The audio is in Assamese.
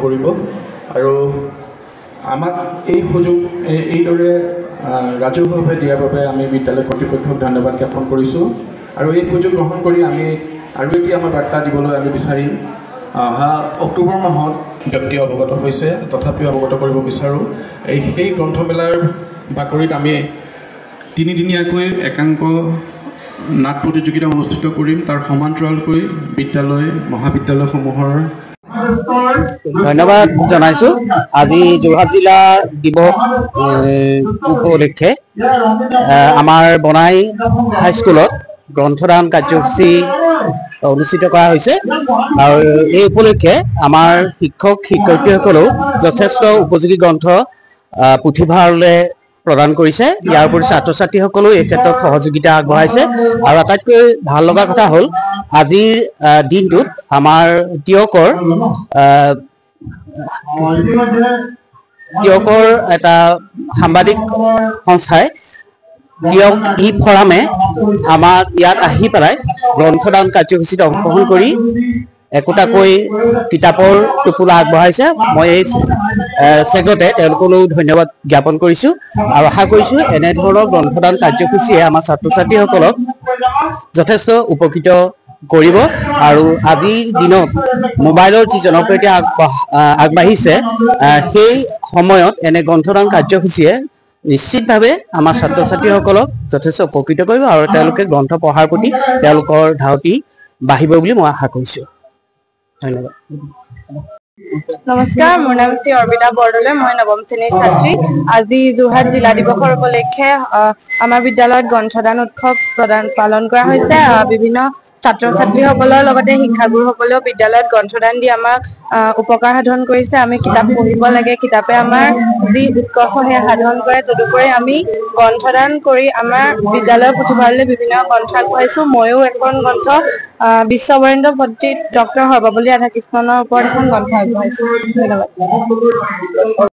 কৰিব আৰু আমাক এই সুযোগ এইদৰে ৰাজহুৱাভাৱে দিয়াৰ বাবে আমি বিদ্যালয় কৰ্তৃপক্ষক ধন্যবাদ জ্ঞাপন কৰিছোঁ আৰু এই সুযোগ গ্ৰহণ কৰি আমি আৰু এটি আমাৰ বাৰ্তা দিবলৈ আমি বিচাৰিম অহা অক্টোবৰ মাহত ব্যক্তি অৱগত হৈছে তথাপিও অৱগত কৰিব বিচাৰোঁ এই গ্ৰন্থমেলাৰ বাকৰিত আমি তিনিদিনীয়াকৈ একাংক নাট প্ৰতিযোগিতা অনুষ্ঠিত কৰিম তাৰ সমান্তৰালকৈ বিদ্যালয় মহাবিদ্যালয়সমূহৰ ধন্যবাদ জনাইছোঁ আজি যোৰহাট জিলা দিৱস উপলক্ষে আমাৰ বনাই হাইস্কুলত গ্ৰন্থদান কাৰ্যসূচী অনুষ্ঠিত কৰা হৈছে আৰু এই উপলক্ষে আমাৰ শিক্ষক শিক্ষয়িত্ৰীসকলেও যথেষ্ট উপযোগী গ্ৰন্থ পুথিভঁৰাললৈ প্ৰদান কৰিছে ইয়াৰ উপৰি ছাত্ৰ ছাত্ৰীসকলেও এই ক্ষেত্ৰত সহযোগিতা আগবঢ়াইছে আৰু আটাইতকৈ ভাল লগা কথা হ'ল আজিৰ দিনটোত আমাৰ টিয়কৰ এটা সাংবাদিক সংস্থাই টিয়ক ফৰামে আমাক ইয়াত আহি পেলাই গ্ৰন্থদান কাৰ্যসূচীত অংশগ্ৰহণ কৰি একোটাকৈ কিতাপৰ টোপোলা আগবঢ়াইছে মই এই চেগতে তেওঁলোকলৈও ধন্যবাদ জ্ঞাপন কৰিছোঁ আৰু আশা কৰিছোঁ এনেধৰণৰ গ্ৰন্থদান কাৰ্যসূচীয়ে আমাৰ ছাত্ৰ ছাত্ৰীসকলক যথেষ্ট উপকৃত কৰিব আৰু আজিৰ দিনত মোবাইলৰ যি জনপ্ৰিয়তা আগবাঢ়িছে সেই সময়ত এনে গ্ৰন্থদান কাৰ্যসূচীয়ে নিশ্চিতভাৱে আমাৰ ছাত্ৰ ছাত্ৰীসকলক যথেষ্ট উপকৃত কৰিব আৰু তেওঁলোকে গ্ৰন্থ পঢ়াৰ প্ৰতি তেওঁলোকৰ ধাউতি বাঢ়িব বুলি মই আশা কৰিছোঁ ধন্যবাদ নমস্কাৰ মোৰ নাম শ্ৰী অৰ্পিতা বৰদলৈ মই নৱম শ্ৰেণীৰ ছাত্ৰী আজি যোৰহাট জিলা দিৱসৰ উপলক্ষে আমাৰ বিদ্যালয়ত গ্ৰন্থদান উৎসৱ পালন কৰা হৈছে বিভিন্ন ছাত্ৰ ছাত্ৰীসকলৰ লগতে শিক্ষাগুৰুসকলেও বিদ্যালয়ত গ্ৰন্থদান দি আমাক উপকাৰ সাধন কৰিছে আমি কিতাপ পঢ়িব লাগে কিতাপে আমাৰ যি উৎকৰ্ষ সেয়া সাধন কৰে তদুপৰি আমি গ্ৰন্থদান কৰি আমাৰ বিদ্যালয়ৰ পুথিভঁৰাললৈ বিভিন্ন গ্ৰন্থ আগবঢ়াইছোঁ ময়ো এখন গ্ৰন্থ বিশ্ববৰেণ্য পণ্ডিত ডক্টৰ সৰ্বপল্লী ৰাধাকৃষ্ণনৰ ওপৰত এখন গ্ৰন্থ আগবঢ়াইছোঁ ধন্যবাদ